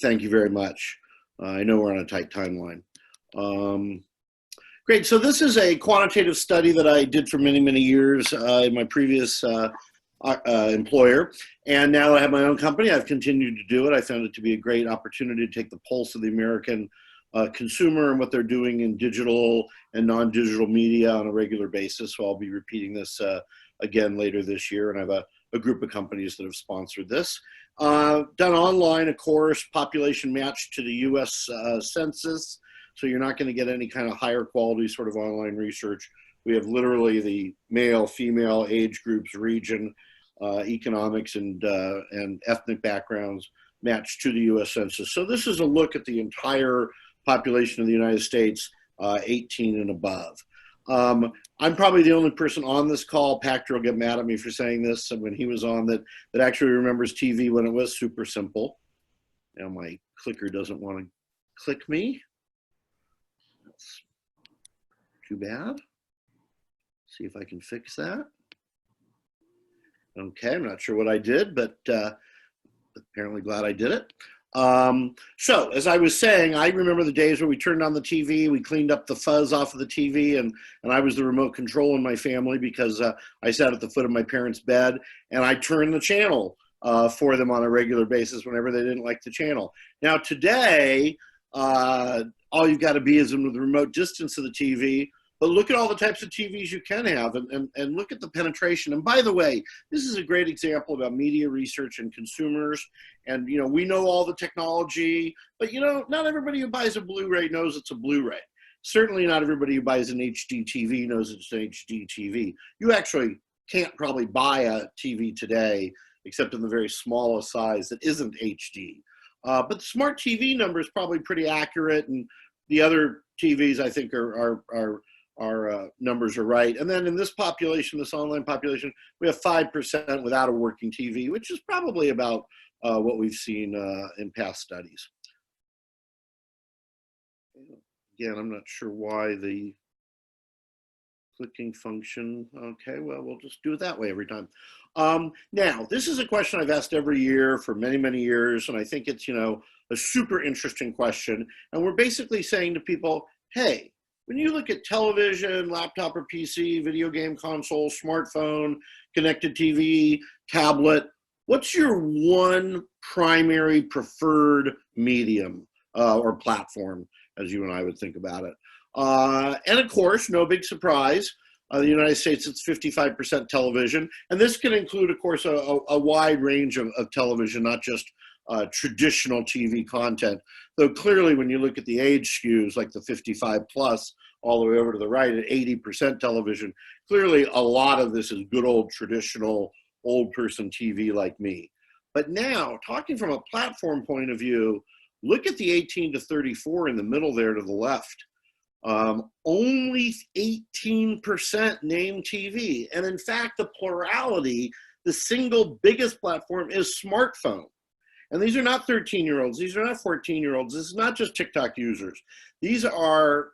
Thank you very much. I know we're on a tight timeline. Um, Great. So this is a quantitative study that I did for many, many years in my previous employer. And now I have my own company. I've continued to do it. I found it to be a great opportunity to take the pulse of the American consumer and what they're doing in digital and non-digital media on a regular basis. So I'll be repeating this again later this year. And I have a group of companies that have sponsored this. Done online, of course, population matched to the US Census. So you're not going to get any kind of higher quality sort of online research. We have literally the male, female, age groups, region, economics, and ethnic backgrounds matched to the U.S. Census. So this is a look at the entire population of the United States, 18 and above. I'm probably the only person on this call. Pachter will get mad at me for saying this when he was on that actually remembers TV when it was super simple. Now my clicker doesn't want to click me. That's too bad. See if I can fix that. Okay, I'm not sure what I did, but apparently glad I did it. So as I was saying, I remember the days where we turned on the TV, we cleaned up the fuzz off of the TV, and I was the remote control in my family because I sat at the foot of my parents' bed, and I turned the channel for them on a regular basis whenever they didn't like the channel. Now today, all you've got to be is in the remote distance of the TV. But look at all the types of TVs you can have and look at the penetration. And by the way, this is a great example about media research and consumers. And, you know, we know all the technology, but, you know, not everybody who buys a Blu-ray knows it's a Blu-ray. Certainly not everybody who buys an HD TV knows it's an HD TV. You actually can't probably buy a TV today, except in the very smallest size that isn't HD. But the smart TV number is probably pretty accurate, and the other TVs I think our numbers are right. And then in this population, this online population, we have 5% without a working TV, which is probably about what we've seen in past studies. Again, I'm not sure why the clicking function. Okay, well, we'll just do it that way every time. Now, this is a question I've asked every year for many, many years, and I think it's, you know, a super interesting question. And we're basically saying to people, hey, when you look at television, laptop or PC, video game console, smartphone, connected TV, tablet, what's your one primary preferred medium or platform, as you and I would think about it? And of course, no big surprise, the United States, it's 55% television. And this can include, of course, a wide range of television, not just traditional TV content. Though clearly when you look at the age skews, like the 55 plus, all the way over to the right at 80% television, clearly a lot of this is good old traditional old person TV like me. But now, talking from a platform point of view, look at the 18 to 34 in the middle there to the left. Only 18% name TV. And in fact, the plurality, the single biggest platform is smartphone. And these are not 13-year-olds. These are not 14-year-olds. This is not just TikTok users. These are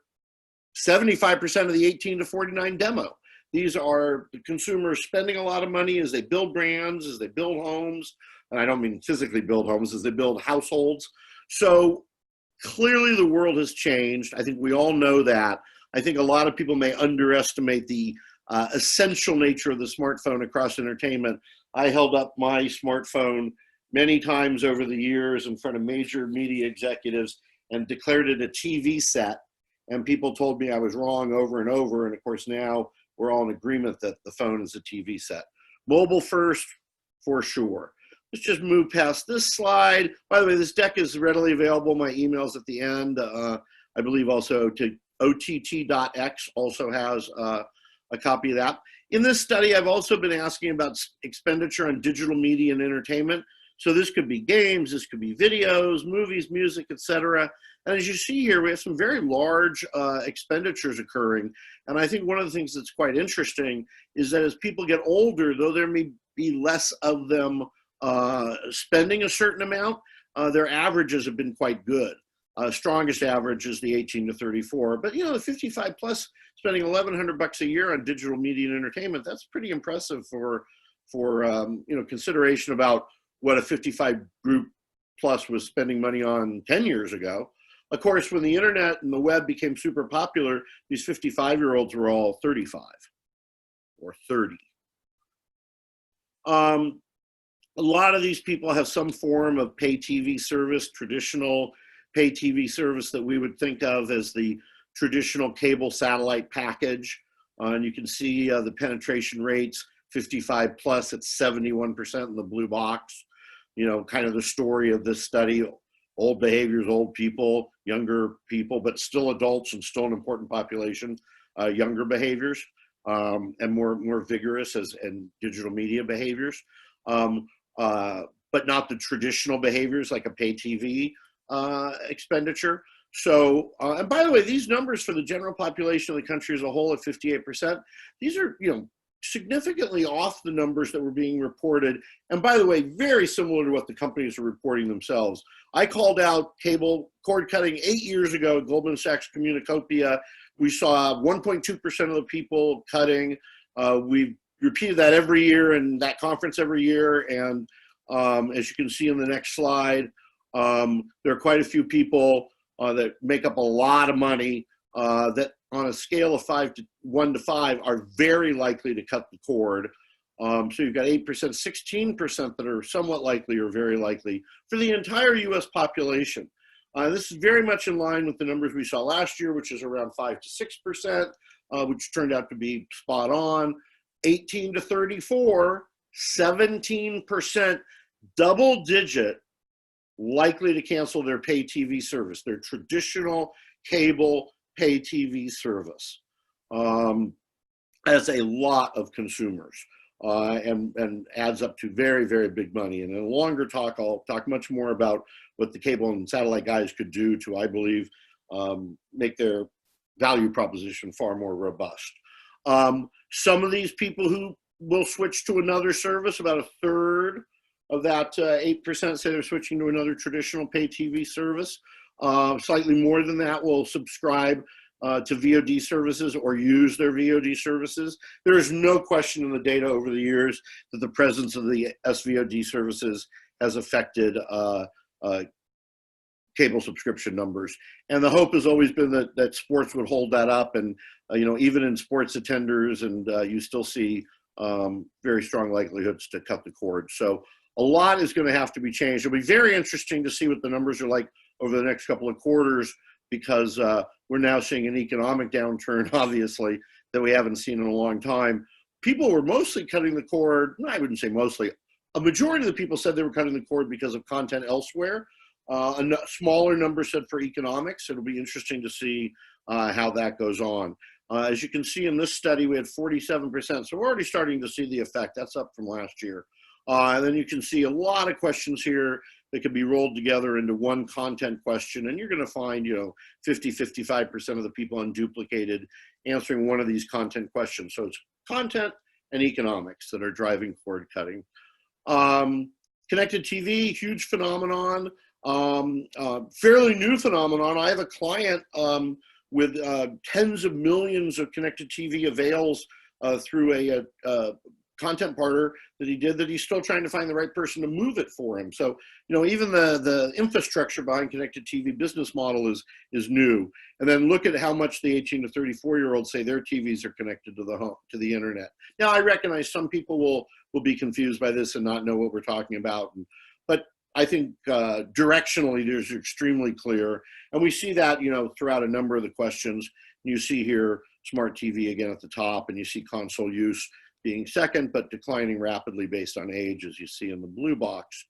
75% of the 18 to 49 demo. These are the consumers spending a lot of money as they build brands, as they build homes. And I don't mean physically build homes, as they build households. So clearly the world has changed. I think we all know that. I think a lot of people may underestimate the essential nature of the smartphone across entertainment. I held up my smartphone many times over the years in front of major media executives and declared it a TV set. And people told me I was wrong over and over. And of course, now we're all in agreement that the phone is a TV set. Mobile first, for sure. Let's just move past this slide. By the way, this deck is readily available. My email's at the end. I believe also to OTT.X also has a copy of that. In this study, I've also been asking about expenditure on digital media and entertainment. So this could be games, this could be videos, movies, music, etc. And as you see here, we have some very large expenditures occurring. And I think one of the things that's quite interesting is that as people get older, though there may be less of them spending a certain amount, their averages have been quite good. Strongest average is the 18 to 34. But, you know, the 55 plus spending $1,100 a year on digital media and entertainment, that's pretty impressive for you know, consideration about what a 55 group plus was spending money on 10 years ago. Of course, when the internet and the web became super popular, these 55-year-olds were all 35 or 30. A lot of these people have some form of pay TV service, traditional pay TV service that we would think of as the traditional cable satellite package. And you can see the penetration rates, 55 plus, it's 71% in the blue box. You know, kind of the story of this study, old behaviors, old people, younger people, but still adults and still an important population, younger behaviors and more vigorous and digital media behaviors. But not the traditional behaviors like a pay TV expenditure. So, and by the way, these numbers for the general population of the country as a whole at 58%, these are, you know, significantly off the numbers that were being reported. And by the way, very similar to what the companies are reporting themselves. I called out cable cord cutting 8 years ago at Goldman Sachs Communicopia. We saw 1.2% of the people cutting. We've repeated that every year in that conference every year. And as you can see in the next slide, there are quite a few people that make up a lot of money that on a scale of 1 to 5 are very likely to cut the cord. So you've got 8%, 16% that are somewhat likely or very likely for the entire US population. This is very much in line with the numbers we saw last year, which is around 5 to 6%, which turned out to be spot on. 18 to 34, 17% double digit likely to cancel their pay TV service, their traditional cable pay TV service, as a lot of consumers, and adds up to very, very big money. And in a longer talk, I'll talk much more about what the cable and satellite guys could do to, I believe, make their value proposition far more robust. Some of these people who will switch to another service, about a third of that 8% say they're switching to another traditional pay TV service. Slightly more than that will subscribe to VOD services or use their VOD services. There is no question in the data over the years that the presence of the SVOD services has affected cable subscription numbers. And the hope has always been that sports would hold that up. And, you know, even in sports attenders, and you still see very strong likelihoods to cut the cord. So a lot is going to have to be changed. It'll be very interesting to see what the numbers are like over the next couple of quarters, because we're now seeing an economic downturn, obviously, that we haven't seen in a long time. People were mostly cutting the cord. I wouldn't say mostly. A majority of the people said they were cutting the cord because of content elsewhere. A smaller number said for economics. It'll be interesting to see how that goes on. As you can see in this study, we had 47%. So we're already starting to see the effect. That's up from last year. And then you can see a lot of questions here that can be rolled together into one content question. And you're going to find, you know, 50, 55% of the people unduplicated answering one of these content questions. So it's content and economics that are driving cord cutting. Connected TV, huge phenomenon, fairly new phenomenon. I have a client with tens of millions of connected TV avails through a content partner that he did, that he's still trying to find the right person to move it for him. So, you know, even the infrastructure behind connected TV business model is new. And then look at how much the 18 to 34-year-olds say their TVs are connected to the home, to the internet. Now, I recognize some people will be confused by this and not know what we're talking about. But I think directionally, there's extremely clear. And we see that, you know, throughout a number of the questions. You see here, smart TV again at the top, and you see console use being second, but declining rapidly based on age, as you see in the blue box.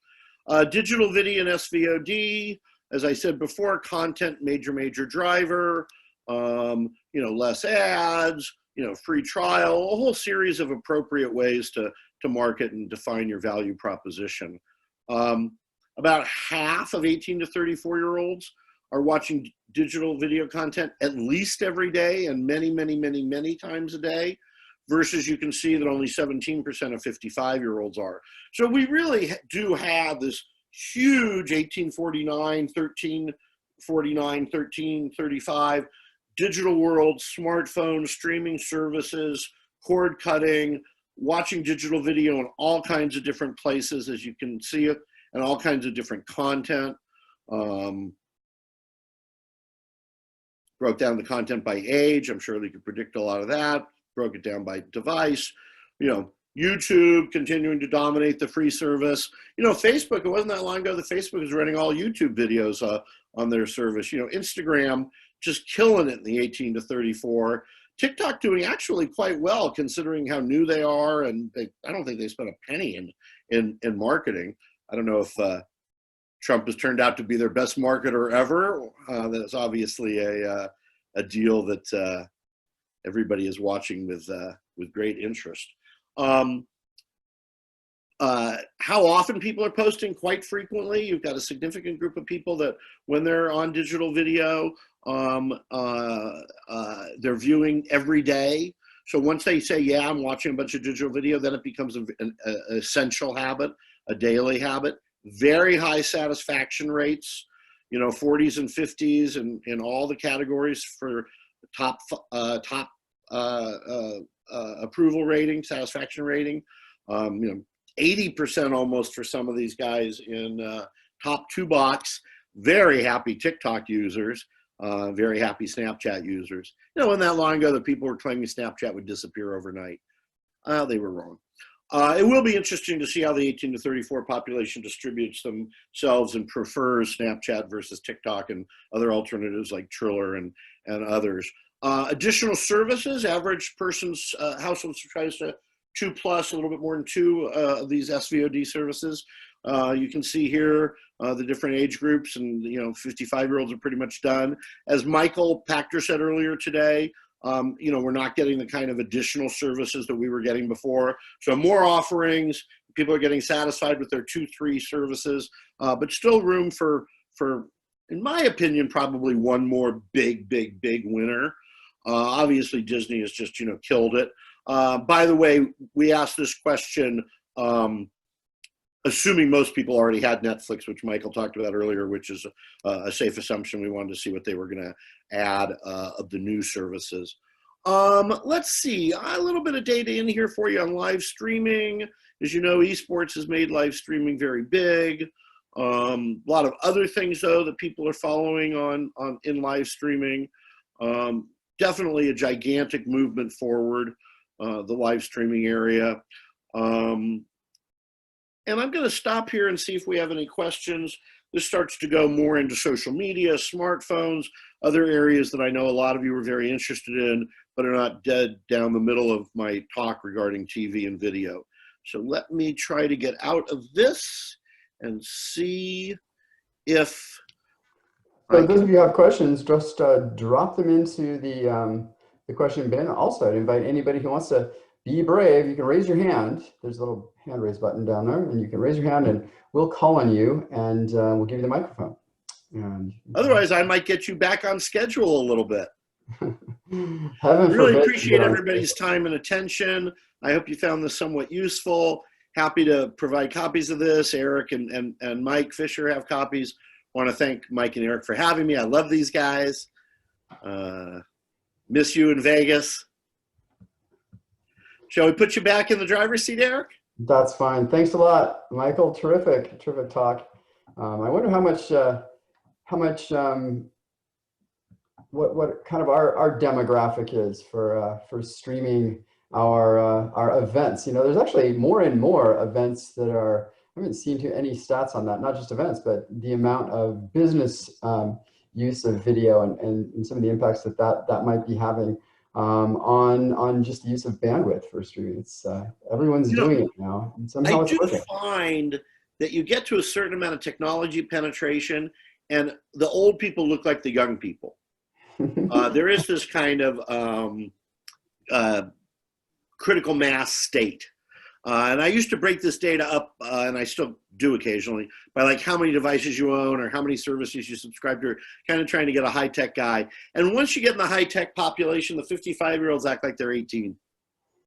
Digital video and SVOD, as I said before, content, major driver, you know, less ads, you know, free trial, a whole series of appropriate ways to market and define your value proposition. About half of 18 to 34-year-olds are watching digital video content at least every day, and many times a day, versus you can see that only 17% of 55-year-olds are. So we really do have this huge 1849, 1349, 1335 digital world, smartphones, streaming services, cord cutting, watching digital video in all kinds of different places, as you can see it. and all kinds of different content. Broke down the content by age. I'm sure they could predict a lot of that. Broke it down by device. You know, YouTube continuing to dominate the free service. You know, Facebook, it wasn't that long ago that Facebook was running all YouTube videos on their service. You know, Instagram just killing it in the 18 to 34. TikTok doing actually quite well considering how new they are, and I don't think they spent a penny in marketing. I don't know if Trump has turned out to be their best marketer ever. That's obviously a deal that everybody is watching with great interest. How often people are posting? Quite frequently. You've got a significant group of people that when they're on digital video, they're viewing every day. So once they say, yeah, I'm watching a bunch of digital video, then it becomes an essential habit, a daily habit. Very high satisfaction rates, you know, 40s and 50s in all the categories for top approval rating, satisfaction rating. You know, 80% almost for some of these guys in top 2 box. Very happy TikTok users, very happy Snapchat users. You know, wasn't that long ago that people were claiming Snapchat would disappear overnight. They were wrong. It will be interesting to see how the 18 to 34 population distributes themselves and prefers Snapchat versus TikTok and other alternatives like Triller and others. Additional services, average person's household subscribes to 2+, a little bit more than 2 of these SVOD services. You can see here the different age groups, and you know, 55-year-olds are pretty much done. As Michael Pachter said earlier today, you know, we're not getting the kind of additional services that we were getting before. So more offerings, people are getting satisfied with their 2-3 services, but still room for, in my opinion, probably one more big winner. Obviously Disney has just, you know, killed it. By the way, we asked this question, assuming most people already had Netflix, which Michael talked about earlier, which is a safe assumption. We wanted to see what they were going to add of the new services. Let's see, a little bit of data in here for you on live streaming. As you know, esports has made live streaming very big. A lot of other things, though, that people are following in live streaming. Definitely a gigantic movement forward, the live streaming area. And I'm going to stop here and see if we have any questions. This starts to go more into social media, smartphones, other areas that I know a lot of you are very interested in, but are not dead down the middle of my talk regarding TV and video. So let me try to get out of this and see if... So those of you who have questions, just drop them into the question bin. Also, I'd invite anybody who wants to be brave. You can raise your hand. There's a little hand raise button down there, and you can raise your hand and we'll call on you, and we'll give you the microphone. And otherwise, I might get you back on schedule a little bit. Heaven really forbid, appreciate everybody's time and attention. I hope you found this somewhat useful. Happy to provide copies of this. Eric and Mike Fisher have copies. Want to thank Mike and Eric for having me. I love these guys. Miss you in Vegas. Shall we put you back in the driver's seat, Eric? That's fine. Thanks a lot, Michael. Terrific talk. I wonder what kind of our demographic is for streaming our events. You know, there's actually more and more events that are, I haven't seen any stats on that, not just events, but the amount of business use of video and some of the impacts that might be having on just the use of bandwidth for streaming. It's everyone's doing it now, and somehow it's working. I do find that you get to a certain amount of technology penetration, and the old people look like the young people. There is this kind of critical mass state. And I used to break this data up, and I still do occasionally, by like how many devices you own or how many services you subscribe to, kind of trying to get a high-tech guy. And once you get in the high-tech population, the 55-year-olds act like they're 18.